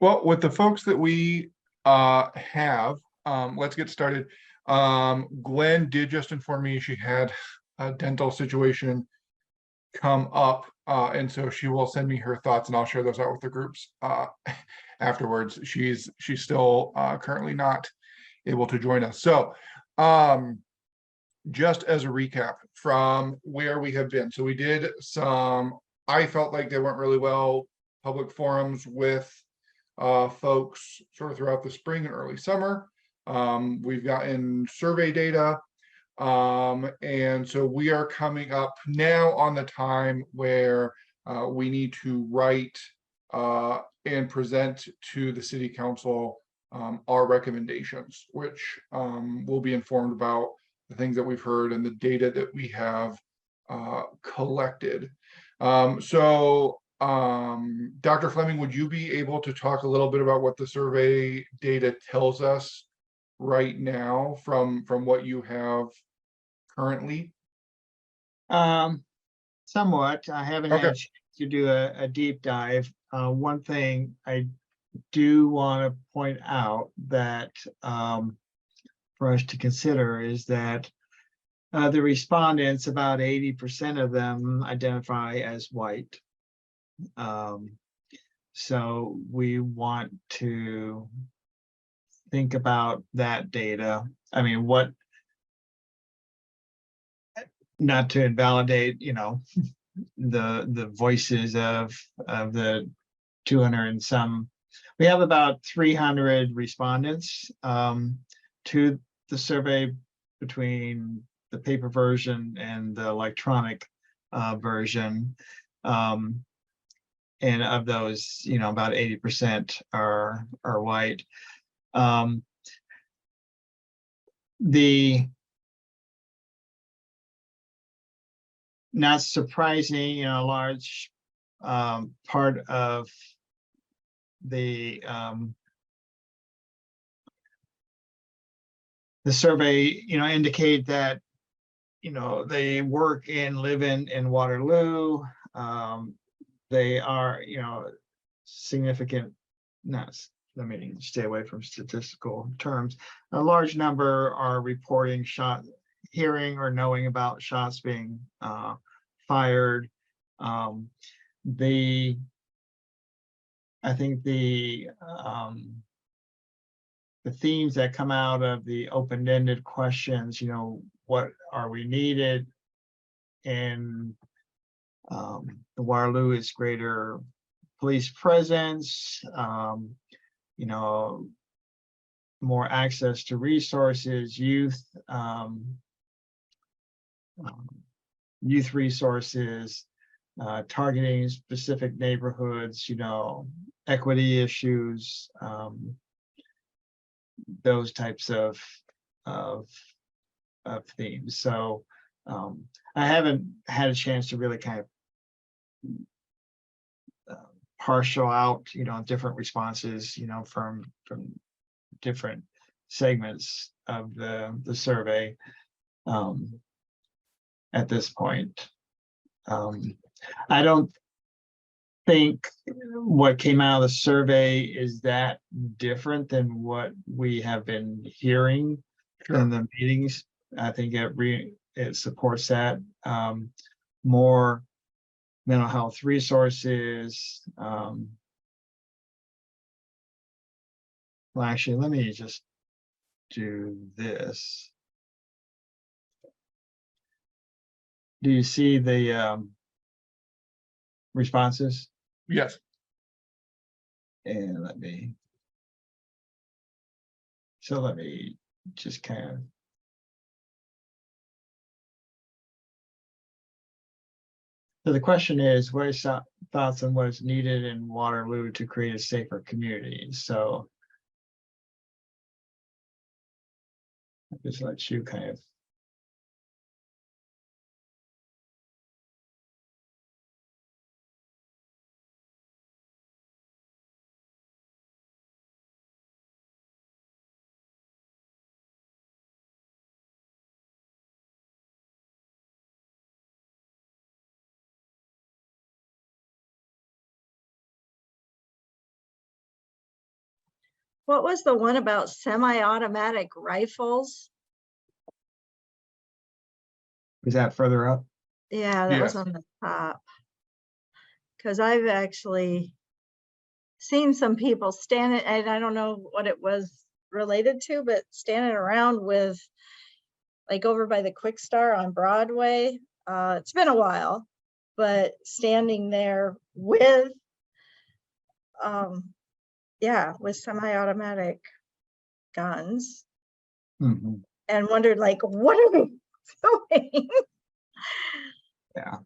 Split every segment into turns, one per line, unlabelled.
Well, with the folks that we have, let's get started. Gwen did just inform me she had a dental situation come up, and so she will send me her thoughts, and I'll share those out with the groups afterwards. She's still currently not able to join us. So, just as a recap from where we have been. So we did some, I felt like they went really well, public forums with folks sort of throughout the spring and early summer. We've gotten survey data. And so we are coming up now on the time where we need to write and present to the city council our recommendations, which will be informed about the things that we've heard and the data that we have collected. Dr. Fleming, would you be able to talk a little bit about what the survey data tells us right now from what you have currently?
Somewhat. I haven't
Okay.
had a chance to do a deep dive. One thing I do want to point out that for us to consider is that the respondents, about 80% of them identify as white. So we want to think about that data. I mean, not to invalidate, the voices of the 200 and some. We have about 300 respondents to the survey between the paper version and the electronic version. And of those, about 80% are white. Not surprising, a large part of the survey, indicate that, they work and live in Waterloo. They are, significant, let me stay away from statistical terms. A large number are reporting hearing or knowing about shots being fired. I think the themes that come out of the open-ended questions, what are we needed in the Waterloo is greater police presence, more access to resources, youth resources, targeting specific neighborhoods, equity issues, those types of themes. So I haven't had a chance to really kind of partial out, different responses, from different segments of the survey at this point. I don't think what came out of the survey is that different than what we have been hearing in the meetings. I think it supports that. More mental health resources. Well, actually, let me just do this. Do you see the responses?
Yes.
And let me just kind of. So the question is, what is thoughts on what is needed in Waterloo to create a safer community? So I'll just let you kind of
What was the one about semi-automatic rifles?
Is that further up?
Yeah, that was
Yes.
on the top. Because I've actually seen some people standing, and I don't know what it was related to, but standing around with, like over by the Quick Star on Broadway. It's been a while, but standing there with, yeah, with semi-automatic guns,
Mhm.
and wondered, like, what are they doing?
Yeah.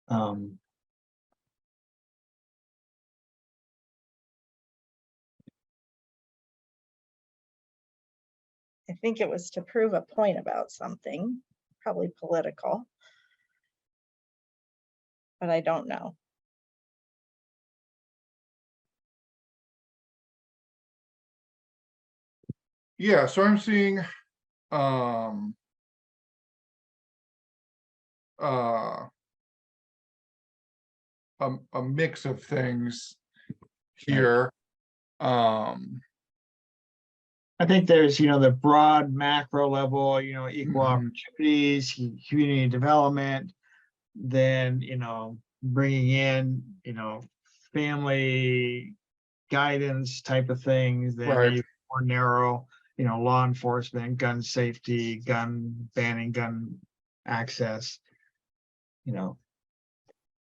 Um,
I think it was to prove a point about something, probably political, but I don't know.
Yeah, so I'm seeing, um, uh, a mix of things here.
I think there's, the broad macro level, equal
Mhm.
opportunities, community development, then, bringing in, family guidance type of things that
Right.
may be more narrow, law enforcement, gun safety, gun banning, gun access,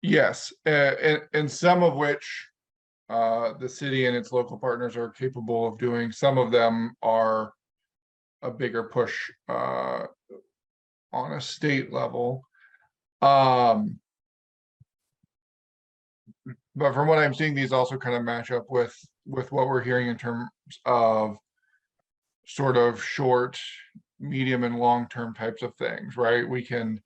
Yes, and some of which the city and its local partners are capable of doing. Some of them are a bigger push on a state level. But from what I'm seeing, these also kind of match up with what we're hearing in terms of sort of short, medium, and long-term types of things, right? We can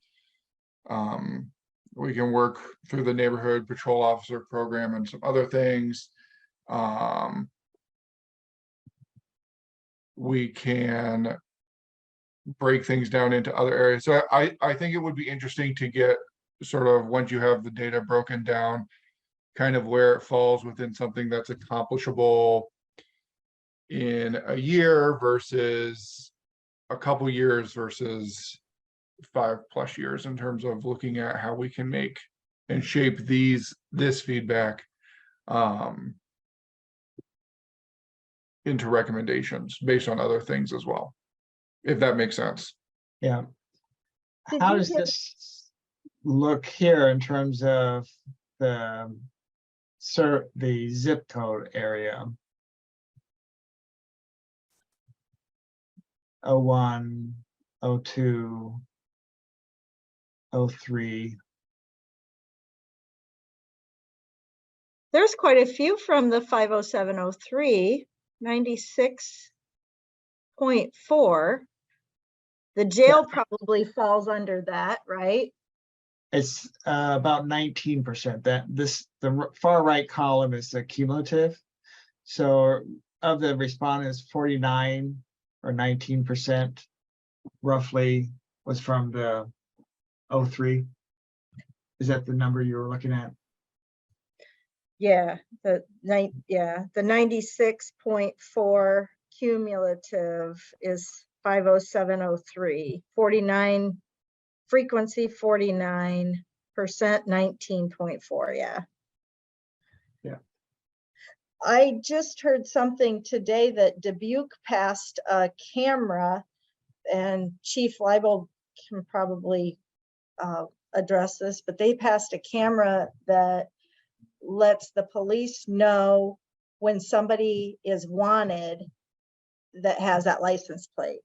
work through the neighborhood patrol officer program and some other things. We can break things down into other areas. So I think it would be interesting to get sort of, once you have the data broken down, kind of where it falls within something that's accomplishable in a year versus a couple years versus 5+ years, in terms of looking at how we can make and shape this feedback into recommendations based on other things as well, if that makes sense.
yeah.
Did
How
you
does
get-
this look here in terms of the zip code area? 01, 02, 03.
There's quite a few from the 50703, 96.4. The jail probably falls under that, right?
It's about 19%. The far right column is the cumulative. So of the respondents, 49 or 19% roughly was from the 03. Is that the number you were looking at?
Yeah, the 96.4 cumulative is 50703. 49 frequency, 49%, 19.4. Yeah.
Yeah.
I just heard something today that Dubuque passed a camera, and Chief Leibel can probably address this, but they passed a camera that lets the police know when somebody is wanted that has that license plate.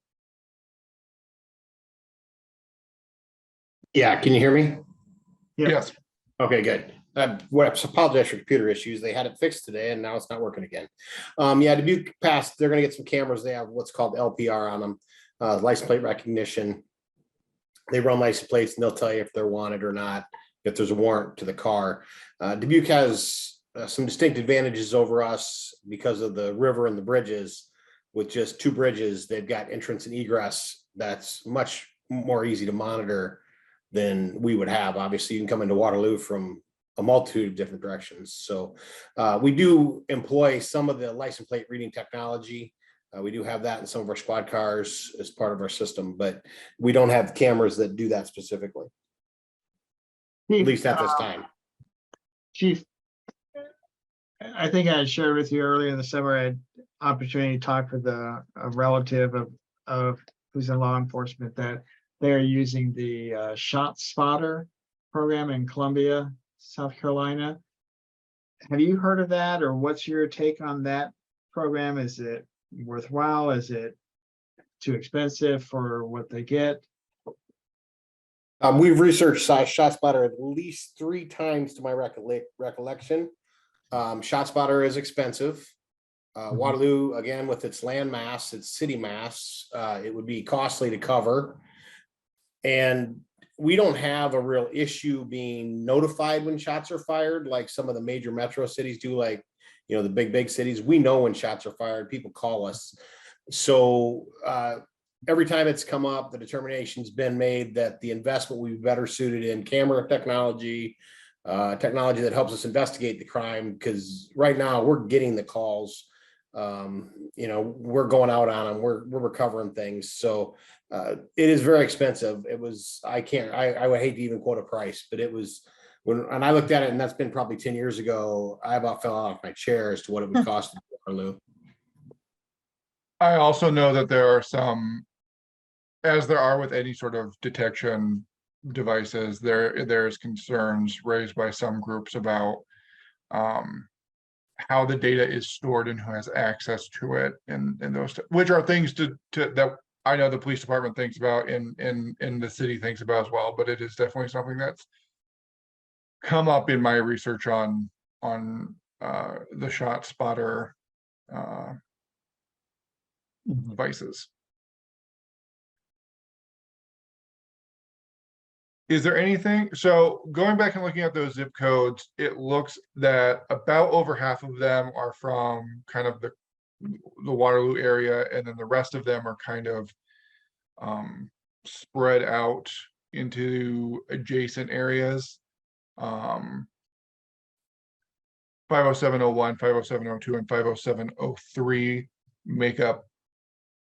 Yeah, can you hear me?
Yep.
Yes.
Okay, good. I apologize for computer issues. They had it fixed today and now it's not working again. Yeah, Dubuque passed. They're going to get some cameras. They have what's called LPR on them, license plate recognition. They run license plates and they'll tell you if they're wanted or not, if there's a warrant to the car. Dubuque has some distinct advantages over us because of the river and the bridges. With just 2 bridges, they've got entrance and egress that's much more easy to monitor than we would have. Obviously, you can come into Waterloo from a multitude of different directions. So we do employ some of the license plate reading technology. We do have that in some of our squad cars as part of our system, but we don't have cameras that do that specifically, at least at this time.
Chief, I think I had shared with you earlier in the summer, I had opportunity to talk with a relative of who's in law enforcement, that they're using the Shot Spotter program in Columbia, South Carolina. Have you heard of that, or what's your take on that program? Is it worthwhile? Is it too expensive for what they get?
We've researched ShotSpotter at least 3 times to my recollection. ShotSpotter is expensive. Waterloo, again, with its land mass, its city mass, it would be costly to cover. And we don't have a real issue being notified when shots are fired, like some of the major metro cities do, like, you know, the big cities. We know when shots are fired, people call us. So every time it's come up, the determination's been made that the investment will be better suited in camera technology, technology that helps us investigate the crime, because right now we're getting the calls. You know, we're going out on them, we're recovering things. So it is very expensive. It was, I would hate to even quote a price, but it was, and I looked at it, and that's been probably 10 years ago, I about fell off my chair as to what it would cost in Waterloo.
I also know that there are some, as there are with any sort of detection devices, there's concerns raised by some groups about how the data is stored and who has access to it, and those, which are things to that I know the police department thinks about, and the city thinks about as well. But it is definitely something that's come up in my research on the Shot Spotter devices. Is there anything, so going back and looking at those zip codes, it looks that about over half of them are from kind of the Waterloo area, and then the rest of them are kind of spread out into adjacent areas. 50701, 50702, and 50703 make up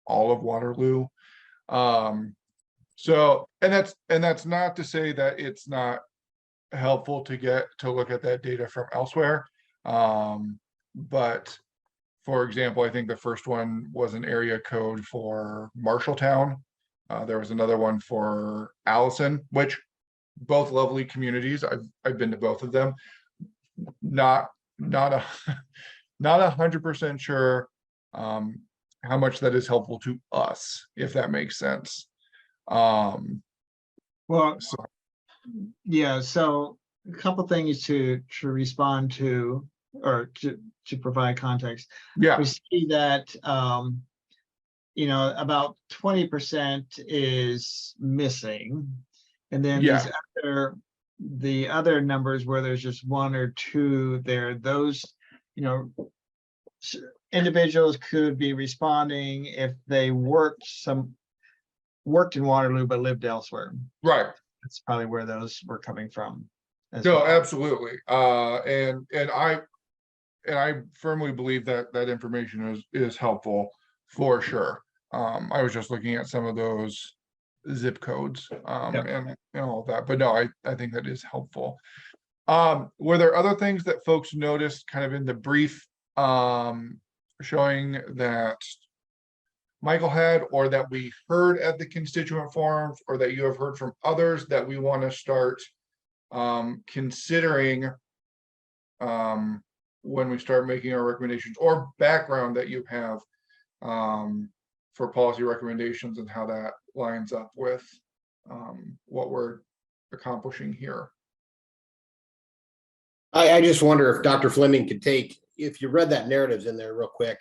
all of Waterloo. So, and that's not to say that it's not helpful to look at that data from elsewhere. But for example, I think the first one was an area code for Marshalltown. There was another one for Allison, which both lovely communities. I've been to both of them. Not 100% sure how much that is helpful to us, if that makes sense.
Well,
So,
yeah, so a couple things to respond to, or to provide context.
yeah,
We see that you know, about 20% is missing, and then
Yeah.
the other numbers where there's just 1 or 2 there, those, you know, individuals could be responding if they worked in Waterloo but lived elsewhere.
right.
That's probably where those were coming from.
No, absolutely. And I firmly believe that information is helpful for sure. I was just looking at some of those zip codes and all of that, but no, I think that is helpful. Were there other things that folks noticed kind of in the brief showing that Michael had, or that we heard at the constituent forums, or that you have heard from others that we want to start considering when we start making our recommendations, or background that you have for policy recommendations, and how that lines up with what we're accomplishing here?
I just wonder if Dr. Fleming could take, if you read that narratives in there real quick,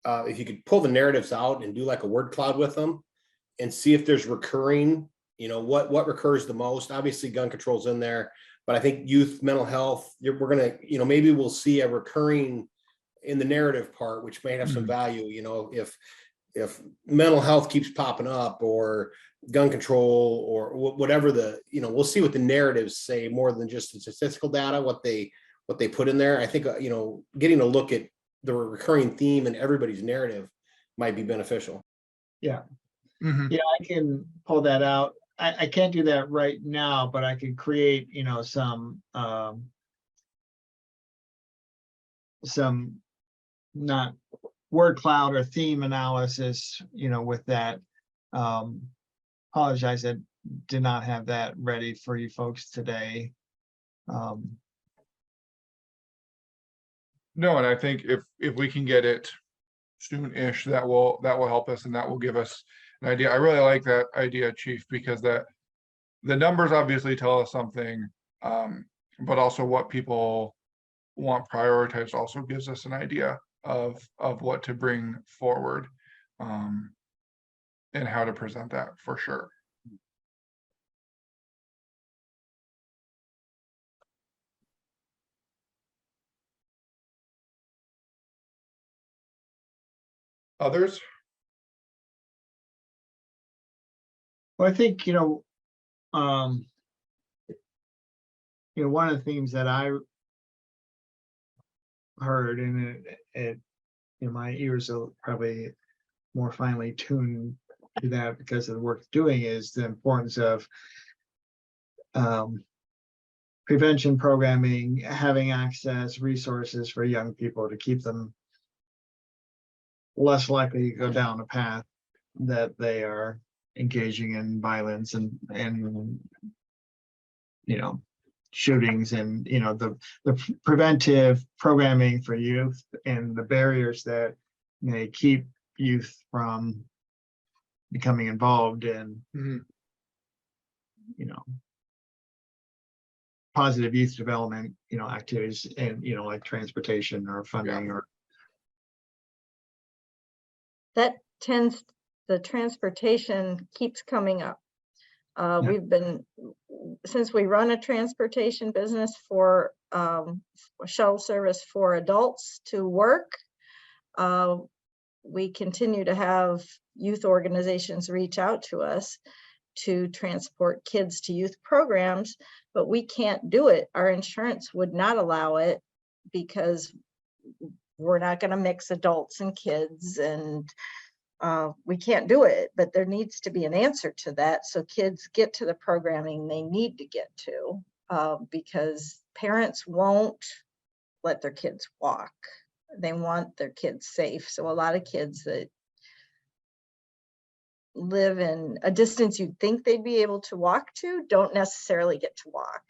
if you could pull the narratives out and do like a word cloud with them and see if there's recurring, you know, what recurs the most. Obviously gun control's in there, but I think youth, mental health, we're gonna, you know, maybe we'll see a recurring in the narrative part, which may have some value. You know, if if mental health keeps popping up, or gun control, or whatever we'll see what the narratives say more than just the statistical data, what they put in there. I think, getting a look at the recurring theme in everybody's narrative might be beneficial.
Yeah,
Mhm.
yeah, I can pull that out. I can't do that right now, but I can create, some not word cloud or theme analysis, with that. Apologize, I did not have that ready for you folks today.
No, and I think if we can get it soon-ish, that will help us, and that will give us an idea. I really like that idea, Chief, because the numbers obviously tell us something, but also what people want prioritized also gives us an idea of what to bring forward, and how to present that for sure. Others?
Well, I think, one of the themes that I heard, and my ears are probably more finely tuned to that because of the work it's doing, is the importance of prevention programming, having access, resources for young people to keep them less likely to go down a path that they are engaging in violence and shootings, and the preventive programming for youth and the barriers that may keep youth from becoming involved in
Mhm.
positive youth development activities, and like transportation or funding or
That tends, the transportation keeps coming up. We've been, since we run a transportation business for shuttle service for adults to work, we continue to have youth organizations reach out to us to transport kids to youth programs, but we can't do it. Our insurance would not allow it because we're not going to mix adults and kids, and we can't do it. But there needs to be an answer to that so kids get to the programming they need to get to, because parents won't let their kids walk. They want their kids safe. So a lot of kids that live in a distance you'd think they'd be able to walk to don't necessarily get to walk.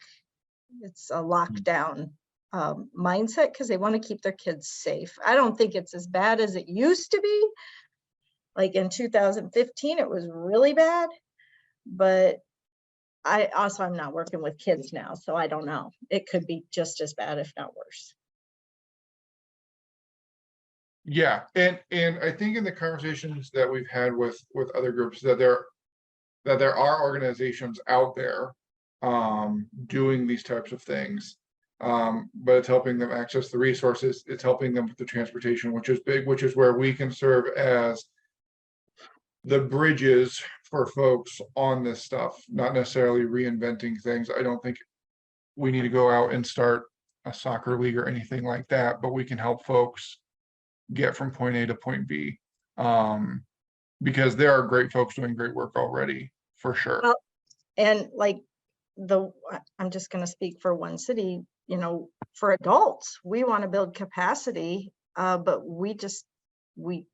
It's a lockdown mindset because they want to keep their kids safe. I don't think it's as bad as it used to be. Like in 2015, it was really bad, but I'm not working with kids now, so I don't know. It could be just as bad, if not worse.
Yeah, and I think in the conversations that we've had with other groups, that there are organizations out there doing these types of things, but it's helping them access the resources. It's helping them with the transportation, which is big, which is where we can serve as the bridges for folks on this stuff, not necessarily reinventing things. I don't think we need to go out and start a soccer league or anything like that, but we can help folks get from point A to point B, because there are great folks doing great work already, for sure.
Well, and like I'm just going to speak for one city, for adults, we want to build capacity, but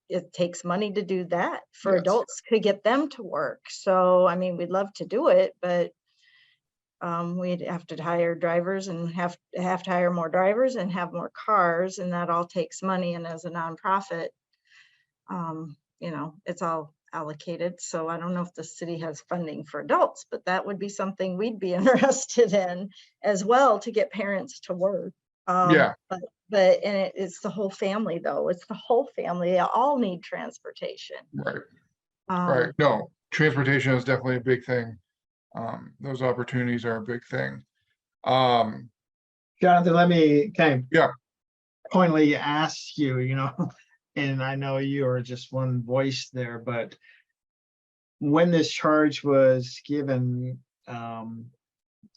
it takes money to do that for
Yes.
adults to get them to work. So, I mean, we'd love to do it, but we'd have to hire drivers and have to hire more drivers and have more cars, and that all takes money. And as a nonprofit, it's all allocated. So I don't know if the city has funding for adults, but that would be something we'd be interested in as well, to get parents to work.
Yeah.
But it's the whole family, though. It's the whole family. They all need transportation.
Right. Right. No, transportation is definitely a big thing. Those opportunities are a big thing.
Jonathan, let me kind of
Yeah.
pointedly ask you, and I know you are just one voice there, but when this charge was given, I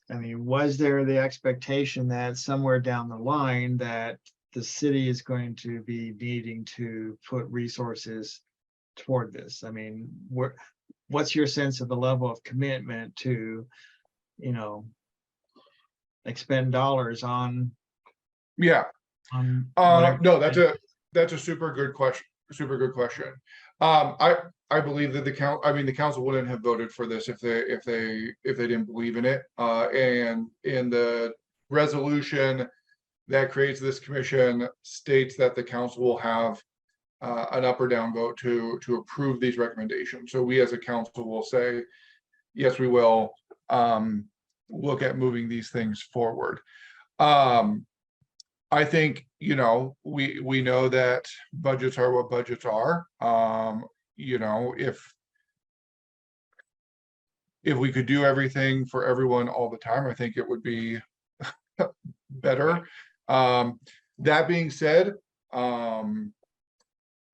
mean, was there the expectation that somewhere down the line that the city is going to be needing to put resources toward this? I mean, what's your sense of the level of commitment to, expend dollars on
Yeah,
whatever?
no, that's a super good question, super good question. I believe that the council wouldn't have voted for this if they didn't believe in it. And in the resolution that creates this commission states that the council will have an up or down vote to approve these recommendations. So we as a council will say, yes, we will look at moving these things forward. I think, we know that budgets are what budgets are. If we could do everything for everyone all the time, I think it would be better. That being said, I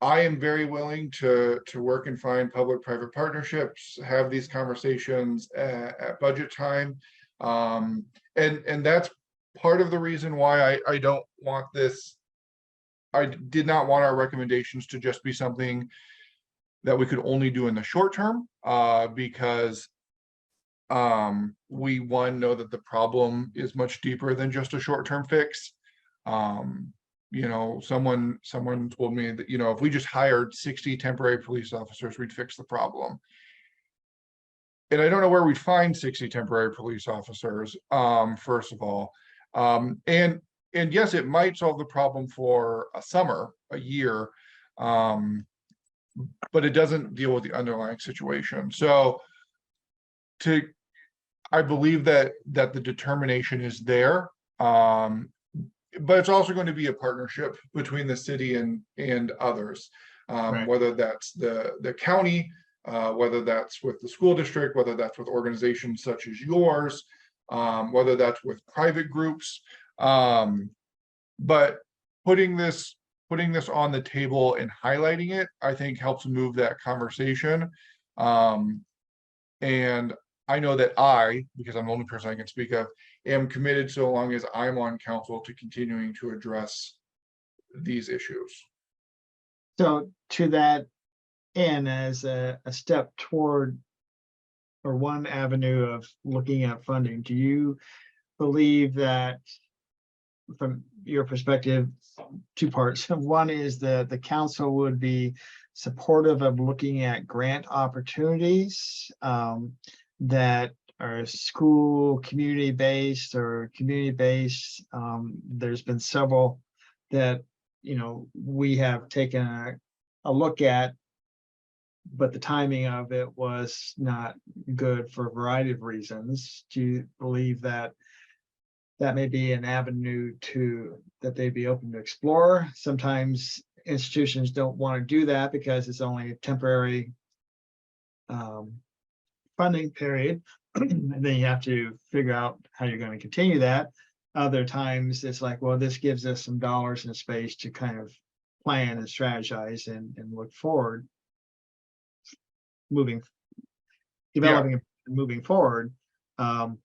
am very willing to work and find public-private partnerships, have these conversations at budget time. And that's part of the reason why I don't want this. I did not want our recommendations to just be something that we could only do in the short term, because we know that the problem is much deeper than just a short-term fix. Someone told me that, if we just hired 60 temporary police officers, we'd fix the problem. And I don't know where we'd find 60 temporary police officers, first of all. And yes, it might solve the problem for a summer, a year, but it doesn't deal with the underlying situation. So I believe that the determination is there. But it's also going to be a partnership between the city and others,
Right.
whether that's the county, whether that's with the school district, whether that's with organizations such as yours, whether that's with private groups. But putting this on the table and highlighting it, I think helps move that conversation. And I know that because I'm the only person I can speak of, am committed so long as I'm on council to continuing to address these issues.
So to that end, as a step toward, or one avenue of looking at funding, do you believe that, from your perspective, two parts? One is the council would be supportive of looking at grant opportunities that are school community-based or community-based. There's been several that we have taken a look at, but the timing of it was not good for a variety of reasons. Do you believe that may be an avenue that they'd be open to explore? Sometimes institutions don't want to do that because it's only a temporary funding period, and then you have to figure out how you're going to continue that. Other times it's like, well, this gives us some dollars and space to kind of plan and strategize and look forward, developing and moving forward. And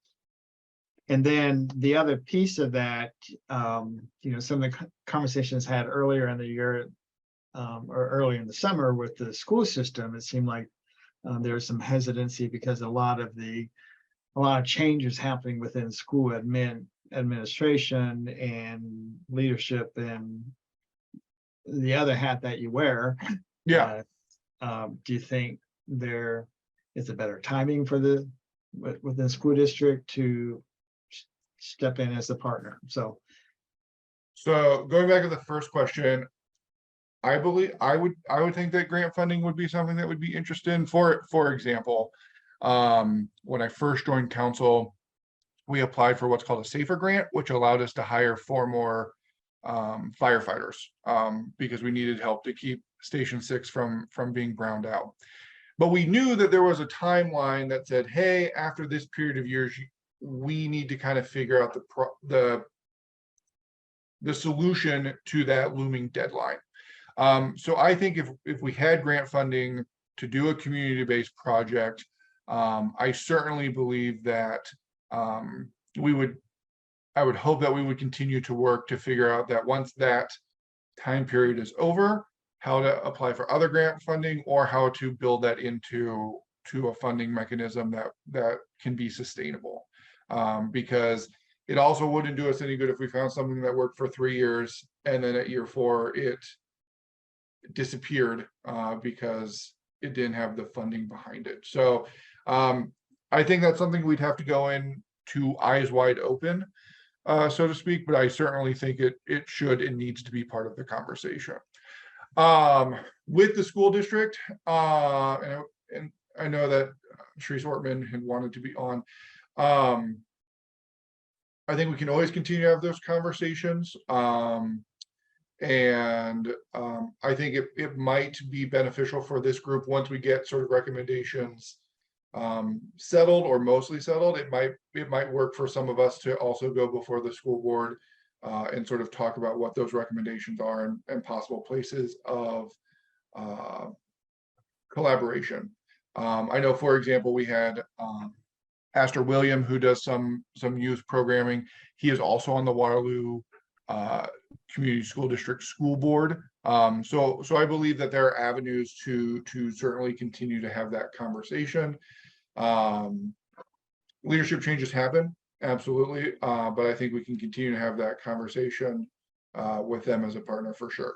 then the other piece of that, some of the conversations had earlier in the year, or early in the summer with the school system, it seemed like there was some hesitancy because a lot of changes happening within school administration and leadership and the other hat that you wear.
Yeah.
Do you think there is a better timing for within the school district to step in as a partner? So
going back to the first question, I believe I would think that grant funding would be something that would be interesting. For example, when I first joined council, we applied for what's called a SAFER grant, which allowed us to hire 4 more firefighters, because we needed help to keep Station 6 from being browned out. But we knew that there was a timeline that said, hey, after this period of years, we need to kind of figure out the solution to that looming deadline. So I think if we had grant funding to do a community-based project, I certainly believe that I would hope that we would continue to work to figure out that once that time period is over, how to apply for other grant funding or how to build that into a funding mechanism that can be sustainable. Because it also wouldn't do us any good if we found something that worked for 3 years and then at year 4 it disappeared because it didn't have the funding behind it. So I think that's something we'd have to go in to eyes wide open, so to speak, but I certainly think it should and needs to be part of the conversation. With the school district, and I know that Sharice Ortman had wanted to be on. I think we can always continue to have those conversations. I think it might be beneficial for this group once we get sort of recommendations settled or mostly settled. It might work for some of us to also go before the school board and sort of talk about what those recommendations are and possible places of collaboration. I know, for example, we had Pastor William, who does some youth programming. He is also on the Waterloo Community School District School Board. So I believe that there are avenues to certainly continue to have that conversation. Leadership changes happen, absolutely, but I think we can continue to have that conversation with them as a partner for sure.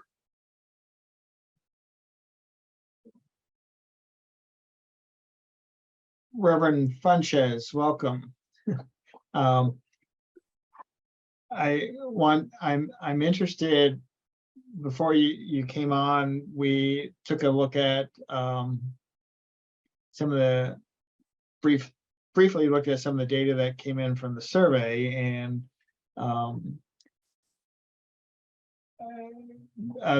Reverend Funches, welcome. I'm interested, before you came on, we took a look at some of the briefly looked at some of the data that came in from the survey, and of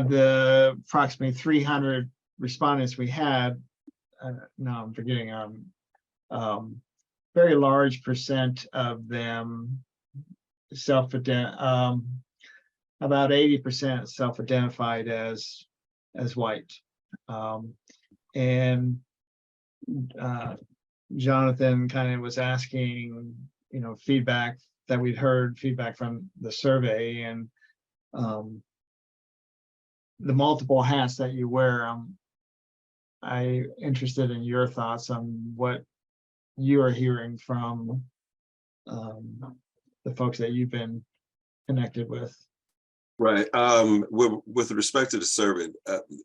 the approximately 300 respondents we had, no, I'm forgetting, very large percent of them about 80% self-identified as white. And Jonathan kind of was asking, feedback that we'd heard, feedback from the survey, and the multiple hats that you wear. I'm interested in your thoughts on what you are hearing from the folks that you've been connected with.
Right. With respect to the survey,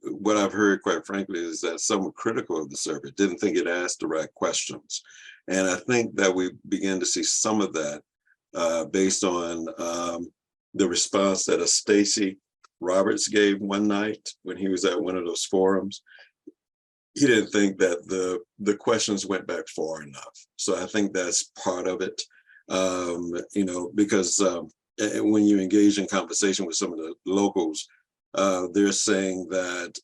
what I've heard, quite frankly, is that some were critical of the survey, didn't think it asked the right questions. And I think that we begin to see some of that based on the response that Stacey Roberts gave one night when he was at one of those forums. He didn't think that the questions went back far enough. So I think that's part of it, because when you engage in conversation with some of the locals, they're saying that,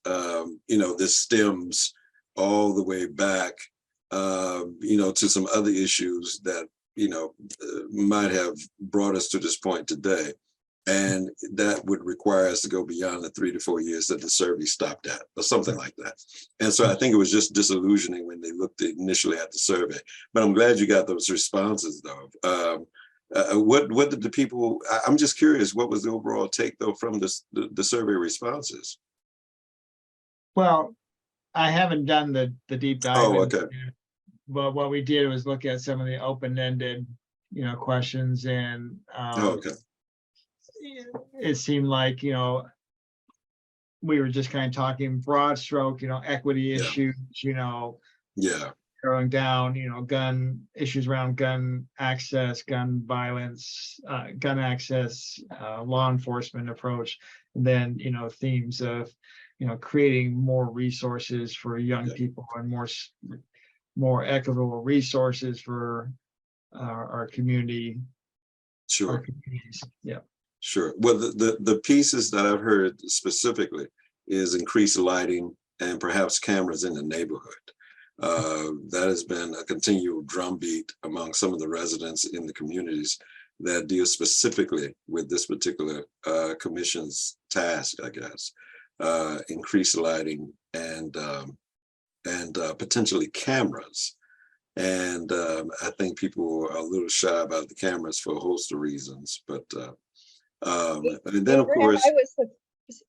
this stems all the way back, to some other issues that, might have brought us to this point today. And that would require us to go beyond the 3 to 4 years that the survey stopped at, or something like that. And so I think it was just disillusioning when they looked initially at the survey. But I'm glad you got those responses, though. What did the people? I'm just curious. What was the overall take, though, from the survey responses?
Well, I haven't done the deep dive.
Oh, okay.
But what we did was look at some of the open-ended, questions, and
Okay.
it seemed like, we were just kind of talking broad stroke, equity issues,
Yeah.
narrowing down, gun issues around gun access, gun violence, gun access, law enforcement approach, and then, themes of, creating more resources for young people and more equitable resources for our community.
Sure.
Our communities. Yeah.
Sure. Well, the pieces that I've heard specifically is increased lighting and perhaps cameras in the neighborhood. That has been a continual drumbeat among some of the residents in the communities that deal specifically with this particular commission's task, I guess. increased lighting and potentially cameras. And I think people are a little shy about the cameras for a host of reasons. But and then of
Abraham,
course,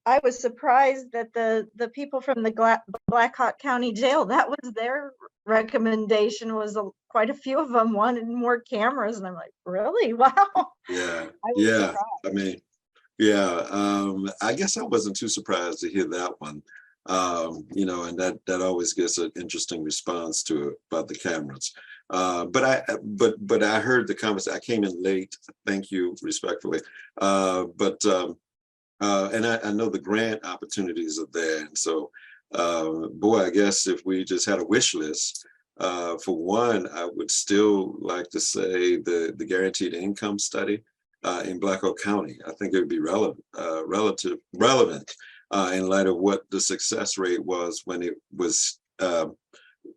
I was surprised that the people from the Black Hawk County Jail, that was their recommendation, was quite a few of them wanted more cameras, and I'm like, really? Wow.
yeah,
I was
yeah.
surprised.
I mean, yeah. I guess I wasn't too surprised to hear that one. You know, and that always gets an interesting response to it about the cameras. But I heard the comments. I came in late. Thank you, respectfully. And I know the grant opportunities are there. And so, boy, I guess if we just had a wish list, for one, I would still like to say the guaranteed income study in Black Hawk County. I think it would be relevant in light of what the success rate was when it was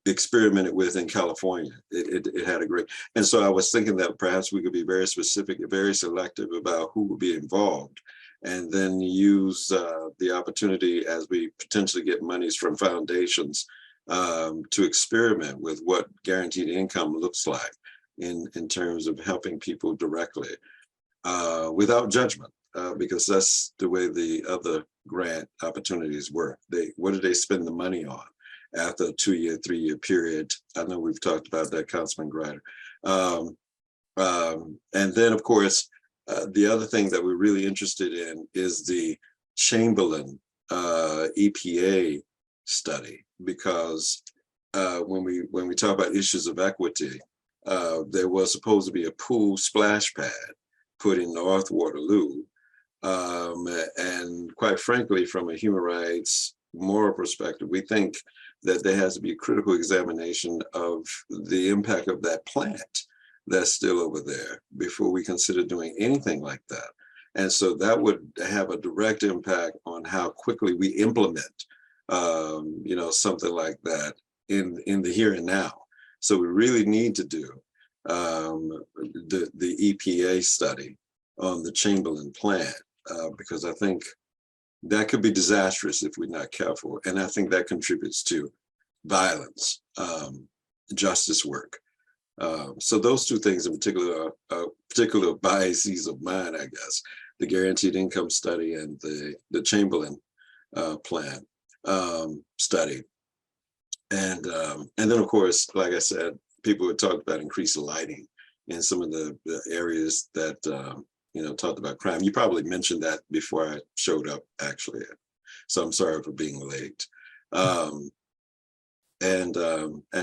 experimented with in California. It had a great, and so I was thinking that perhaps we could be very specific and very selective about who would be involved, and then use the opportunity as we potentially get monies from foundations to experiment with what guaranteed income looks like in terms of helping people directly without judgment, because that's the way the other grant opportunities work. What do they spend the money on after a 2-year, 3-year period? I know we've talked about that, Councilman Grider. And then, of course, the other thing that we're really interested in is the Chamberlain EPA study, because when we talk about issues of equity, there was supposed to be a pool splash pad put in North Waterloo. And quite frankly, from a human rights moral perspective, we think that there has to be a critical examination of the impact of that plant that's still over there before we consider doing anything like that. And so that would have a direct impact on how quickly we implement, you know, something like that in the here and now. So we really need to do the EPA study on the Chamberlain plant, because I think that could be disastrous if we're not careful. And I think that contributes to violence, justice work. So those two things in particular are particular biases of mine, I guess: the guaranteed income study and the Chamberlain plan study. And then, of course, like I said, people had talked about increased lighting in some of the areas that you know, talked about crime. You probably mentioned that before I showed up, actually. So I'm sorry for being late. And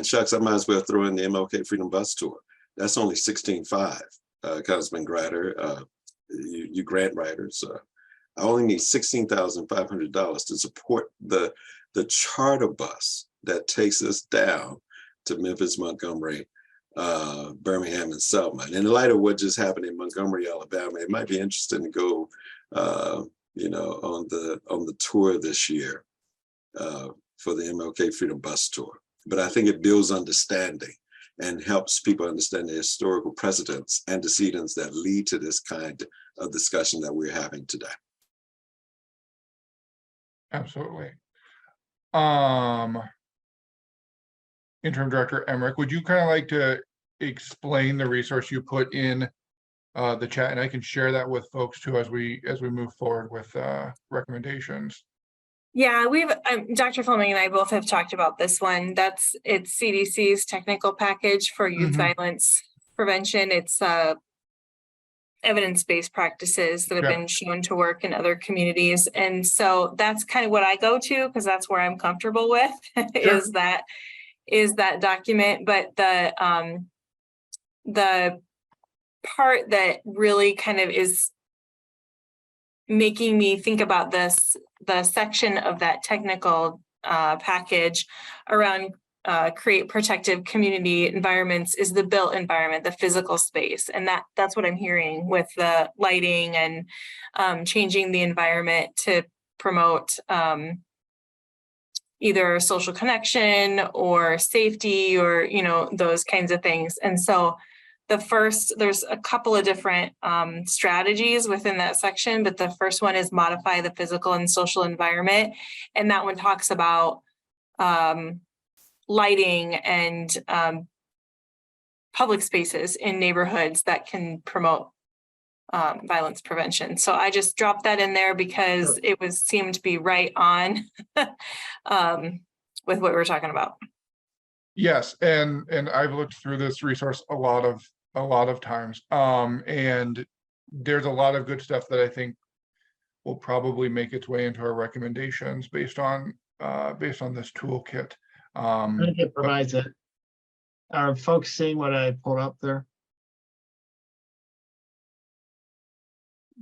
shucks, I might as well throw in the MLK Freedom Bus Tour. That's only $16,500, Councilman Grider, you grant writers. I only need $16,500 to support the charter bus that takes us down to Memphis, Montgomery, Birmingham, and Selma. And in light of what just happened in Montgomery, Alabama, it might be interesting to go, you know, on the tour this year for the MLK Freedom Bus Tour. But I think it builds understanding and helps people understand the historical precedents, antecedents that lead to this kind of discussion that we're having today.
Absolutely. Interim Director Emmerich, would you kind of like to explain the resource you put in the chat, and I can share that with folks too as we move forward with recommendations.
Yeah, we've Dr. Fleming and I both have talked about this one. It's CDC's technical package for youth violence prevention. It's evidence-based practices that have been shown to work in other communities. And so that's kind of what I go to, because that's where I'm comfortable with is that document. But the part that really kind of is making me think about this, the section of that technical package around create protective community environments, is the built environment, the physical space. And that's what I'm hearing with the lighting and changing the environment to promote either social connection or safety or, you know, those kinds of things. And so there's a couple of different strategies within that section, but the first one is modify the physical and social environment. And that one talks about lighting and public spaces in neighborhoods that can promote violence prevention. So I just dropped that in there because it seemed to be right on with what we're talking about.
Yes, and I've looked through this resource a lot of times. And there's a lot of good stuff that I think will probably make its way into our recommendations based on this toolkit.
I think it provides it. Are folks seeing what I pulled up there?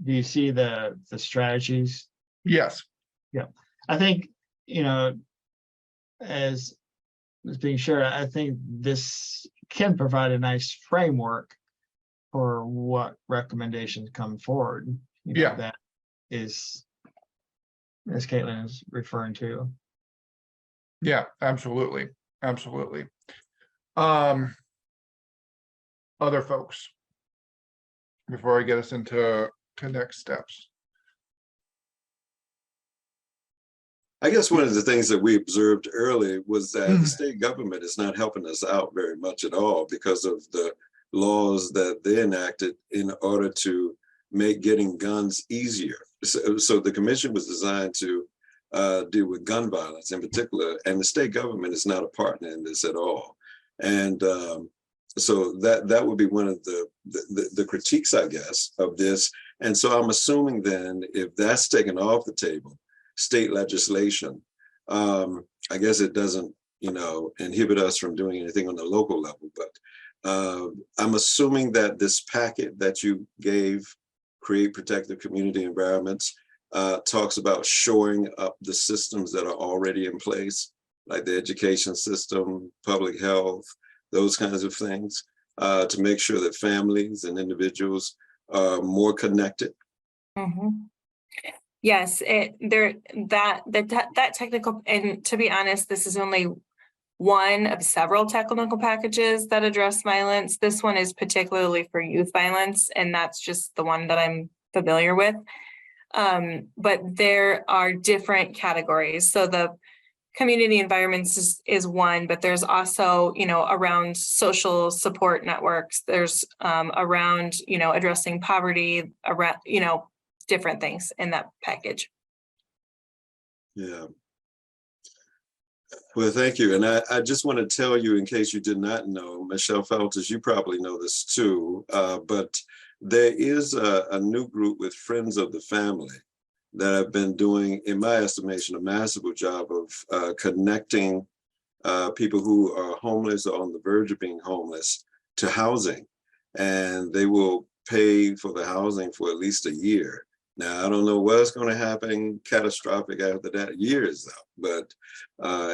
Do you see the strategies?
Yes,
I think, as being shared, I think this can provide a nice framework for what recommendations come forward.
Yeah.
That is, as Caitlin is referring to.
yeah, absolutely. Other folks, before I get us into next steps.
I guess one of the things that we observed early was that the state government is not helping us out very much at all because of the laws that they enacted in order to make getting guns easier. So the commission was designed to deal with gun violence in particular, and the state government is not a partner in this at all. And so that would be one of the critiques, I guess, of this. And so I'm assuming then if that's taken off the table, state legislation, I guess it doesn't, inhibit us from doing anything on the local level. But I'm assuming that this packet that you gave, Create Protective Community Environments, talks about shoring up the systems that are already in place, like the education system, public health, those kinds of things, to make sure that families and individuals are more connected.
Mm-hmm. Yes, that technical, and to be honest, this is only one of several technical packages that address violence. This one is particularly for youth violence, and that's just the one that I'm familiar with. But there are different categories. So the community environments is one, but there's also, around social support networks. There's around, addressing poverty, around, different things in that package.
Yeah. Well, thank you. And I just want to tell you, in case you did not know, Michelle Felters, you probably know this too, but there is a new group with Friends of the Family that have been doing, in my estimation, a masterful job of connecting people who are homeless or on the verge of being homeless to housing. And they will pay for the housing for at least a year. Now, I don't know what's going to happen catastrophic after that, years though, but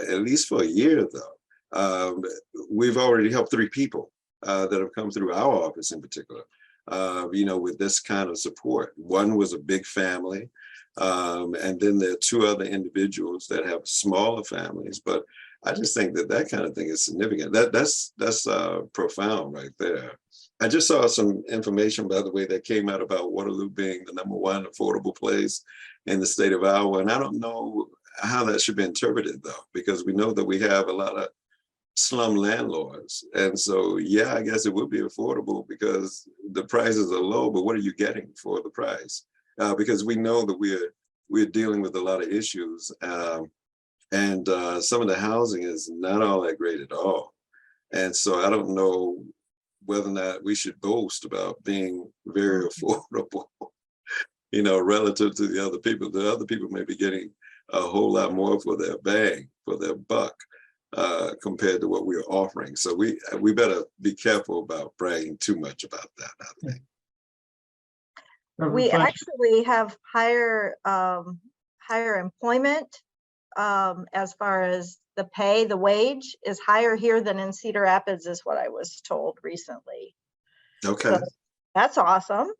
at least for a year though, we've already helped 3 people that have come through our office in particular, with this kind of support. One was a big family, and then there are 2 other individuals that have smaller families, but I just think that kind of thing is significant. That's profound right there. I just saw some information, by the way, that came out about Waterloo being the #1 affordable place in the state of Iowa. And I don't know how that should be interpreted, though, because we know that we have a lot of slum landlords. And so, yeah, I guess it would be affordable because the prices are low, but what are you getting for the price? Because we know that we're dealing with a lot of issues. And some of the housing is not all that great at all. And so I don't know whether or not we should boast about being very affordable, relative to the other people. The other people may be getting a whole lot more for their bang, for their buck, compared to what we're offering. So we better be careful about bragging too much about that, I think.
We actually have higher employment as far as the pay, the wage is higher here than in Cedar Rapids is what I was told recently.
Okay.
So that's awesome.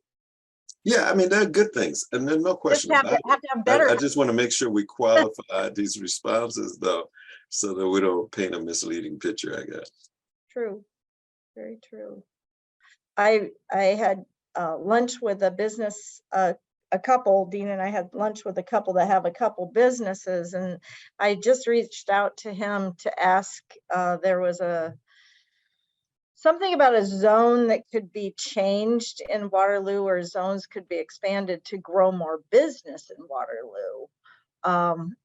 Yeah, I mean, they're good things, and there's no question
Just
about it.
have to have better.
I just want to make sure we qualify these responses, though, so that we don't paint a misleading picture, I guess.
True. Very true. I had lunch with a business, a couple, Dean and I had lunch with a couple that have a couple businesses, and I just reached out to him to ask, there was something about a zone that could be changed in Waterloo, or zones could be expanded to grow more business in Waterloo.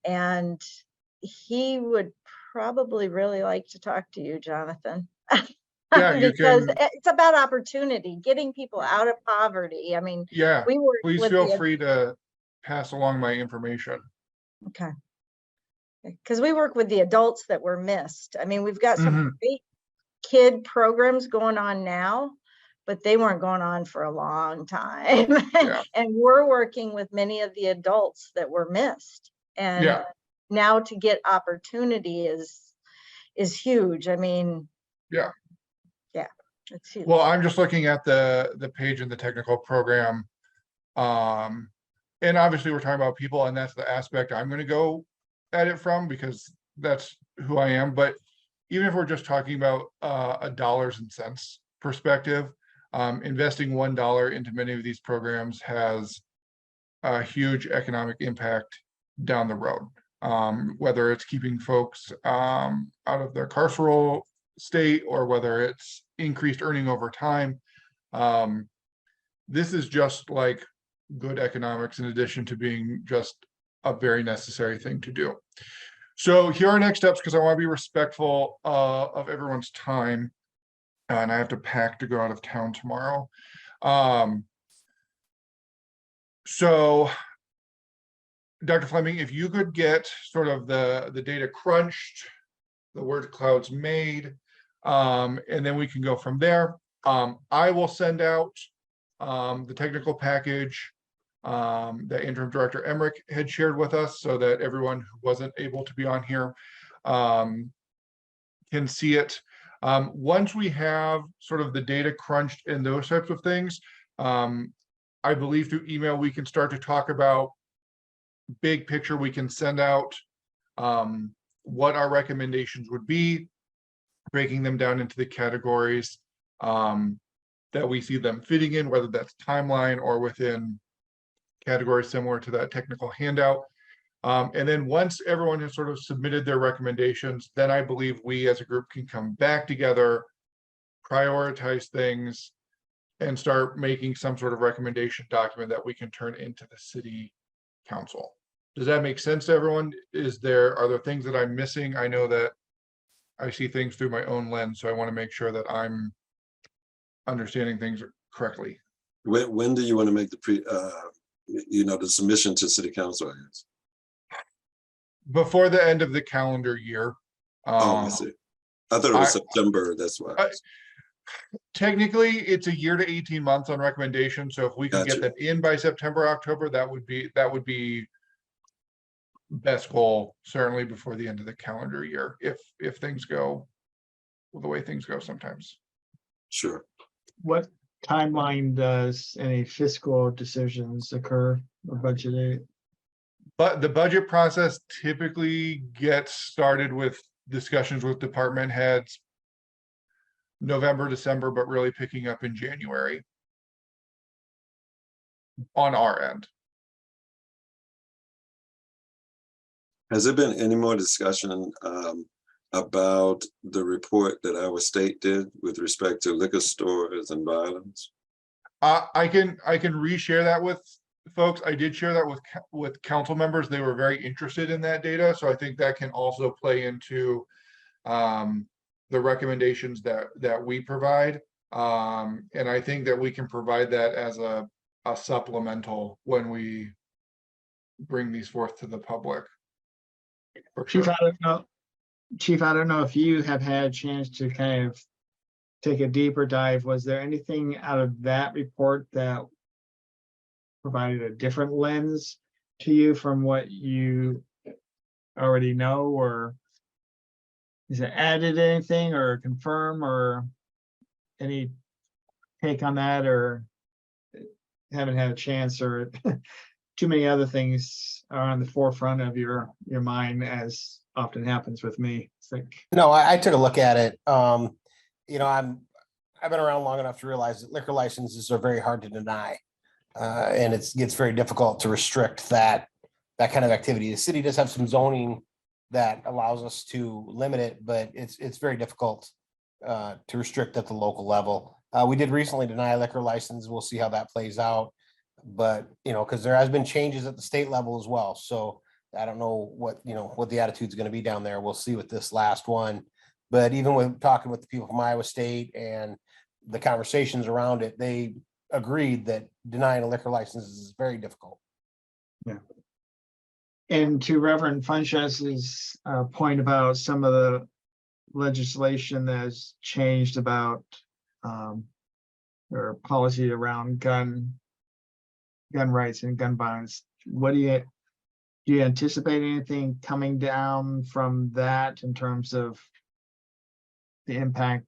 And he would probably really like to talk to you, Jonathan.
Yeah, you
Because
can,
it's about opportunity, getting people out of poverty. I mean,
yeah,
we work
please
with
feel
the,
free to pass along my information.
okay. Because we work with the adults that were missed. I mean, we've got some
Mhm.
great kid programs going on now, but they weren't going on for a long time.
Yeah.
And we're working with many of the adults that were missed. And
Yeah.
now to get opportunity is huge. I mean,
Yeah.
yeah, it's huge.
Well, I'm just looking at the page in the technical program. And obviously we're talking about people, and that's the aspect I'm gonna go at it from, because that's who I am. But even if we're just talking about a dollars and cents perspective, investing $1 into many of these programs has a huge economic impact down the road. Whether it's keeping folks out of their carceral state, or whether it's increased earning over time. This is just like good economics, in addition to being just a very necessary thing to do. So here are next steps, because I want to be respectful of everyone's time, and I have to pack to go out of town tomorrow. So Dr. Fleming, if you could get sort of the data crunched, the word clouds made, and then we can go from there. I will send out the technical package that Interim Director Emmerich had shared with us, so that everyone who wasn't able to be on here can see it. Once we have sort of the data crunched and those types of things, I believe through email, we can start to talk about big picture. We can send out what our recommendations would be, breaking them down into the categories that we see them fitting in, whether that's timeline or within categories similar to that technical handout. And then once everyone has sort of submitted their recommendations, then I believe we as a group can come back together, prioritize things, and start making some sort of recommendation document that we can turn into the city council. Does that make sense to everyone? Are there things that I'm missing? I know that I see things through my own lens, so I want to make sure that I'm understanding things correctly.
When do you want to make the submission to city council? I guess?
Before the end of the calendar year.
Oh, I see. I thought it was September, that's why.
Technically, it's a year to 18 months on recommendation. So if we could get
Gotcha.
them in by September, October, that would be best goal, certainly before the end of the calendar year, if things go the way things go sometimes.
Sure.
What timeline does any fiscal decisions occur or budgeted?
But the budget process typically gets started with discussions with department heads November, December, but really picking up in January on our end.
Has there been any more discussion about the report that our state did with respect to liquor stores and violence?
I can reshare that with folks. I did share that with council members. They were very interested in that data. So I think that can also play into the recommendations that we provide. And I think that we can provide that as a supplemental when we bring these forth to the public. For
Chief,
sure.
I don't know if you have had a chance to kind of take a deeper dive. Was there anything out of that report that provided a different lens to you from what you already know, or is it added anything or confirm, or any take on that, or haven't had a chance, or too many other things are on the forefront of your mind, as often happens with me? It's like,
No, I took a look at it. I've been around long enough to realize that liquor licenses are very hard to deny. And it gets very difficult to restrict that kind of activity. The city does have some zoning that allows us to limit it, but it's very difficult to restrict at the local level. We did recently deny a liquor license. We'll see how that plays out. But, because there has been changes at the state level as well. So I don't know what the attitude's going to be down there. We'll see with this last one. But even with talking with the people from Iowa State and the conversations around it, they agreed that denying a liquor license is very difficult.
And to Reverend Funchess's point about some of the legislation that has changed about or policy around gun rights and gun violence, do you anticipate anything coming down from that in terms of the impact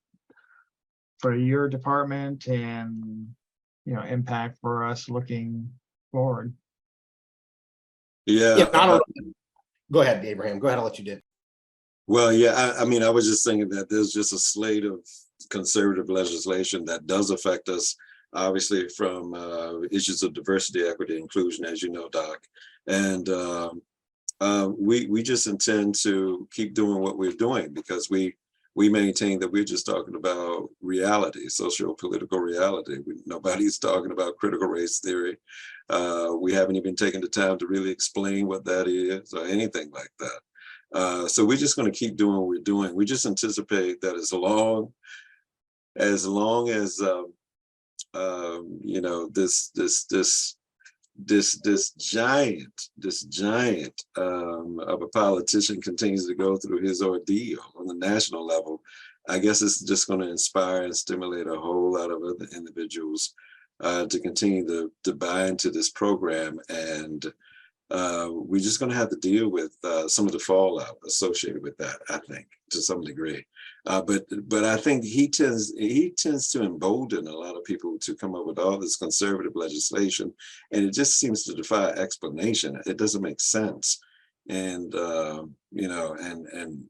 for your department and impact for us looking forward?
Yeah.
I don't know. Go ahead, Abraham. Go ahead. I'll let you do it.
Well, yeah, I mean, I was just thinking that there's just a slate of conservative legislation that does affect us, obviously, from issues of diversity, equity, inclusion, as you know, Doc. And we just intend to keep doing what we're doing because we maintain that we're just talking about reality, socio-political reality. Nobody's talking about critical race theory. We haven't even taken the time to really explain what that is or anything like that. So we're just going to keep doing what we're doing. We just anticipate that as long as this giant of a politician continues to go through his ordeal on the national level, I guess it's just going to inspire and stimulate a whole lot of other individuals to continue to buy into this program. And we're just going to have to deal with some of the fallout associated with that, I think, to some degree. But I think he tends to embolden a lot of people to come up with all this conservative legislation, and it just seems to defy explanation. It doesn't make sense, and and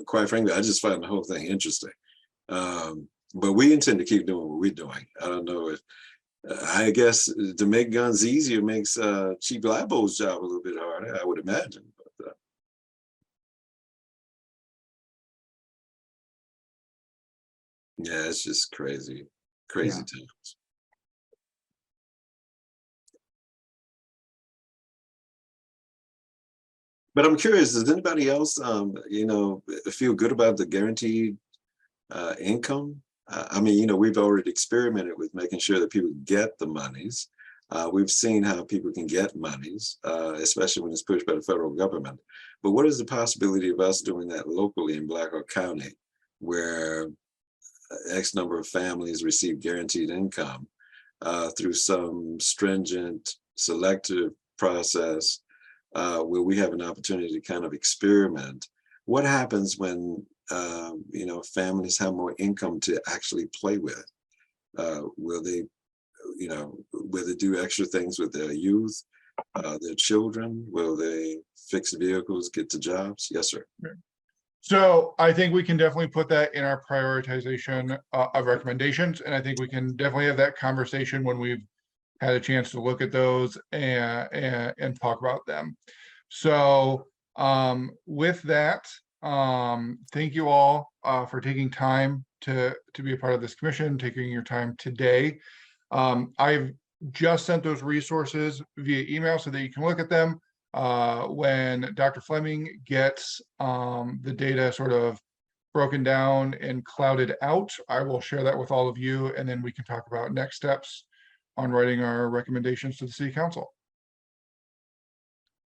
quite frankly, I just find the whole thing interesting. But we intend to keep doing what we're doing. I don't know if. I guess to make guns easier makes Chief Libo's job a little bit harder, I would imagine. But, yeah, it's just crazy times. But I'm curious, does anybody else, feel good about the guaranteed income? I mean, we've already experimented with making sure that people get the monies. We've seen how people can get monies, especially when it's pushed by the federal government. But what is the possibility of us doing that locally in Blackhawk County, where X number of families receive guaranteed income through some stringent selective process where we have an opportunity to kind of experiment? What happens when families have more income to actually play with? Will they do extra things with their youth, their children? Will they fix vehicles, get to jobs? Yes, sir.
So I think we can definitely put that in our prioritization of recommendations. And I think we can definitely have that conversation when we've had a chance to look at those and talk about them. So with that, thank you all for taking time to be a part of this commission, taking your time today. I've just sent those resources via email so that you can look at them. When Dr. Fleming gets the data sort of broken down and clouded out, I will share that with all of you, and then we can talk about next steps on writing our recommendations to the City Council.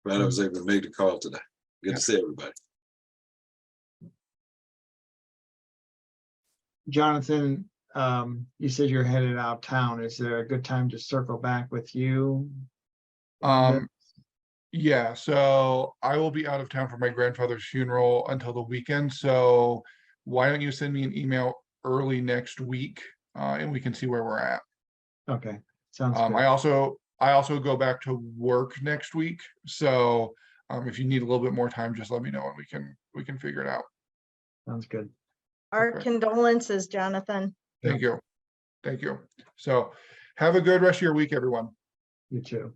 Glad I was able to make the call today. Good to see everybody.
Jonathan, you said you're headed out of town. Is there a good time to circle back with you?
Yeah, so I will be out of town for my grandfather's funeral until the weekend. So why don't you send me an email early next week and we can see where we're at.
Okay, sounds good.
I also go back to work next week. So if you need a little bit more time, just let me know and we can figure it out.
Sounds good.
Our
Okay.
condolences, Jonathan.
Thank you. Thank you. So have a good rest of your week, everyone.
You too.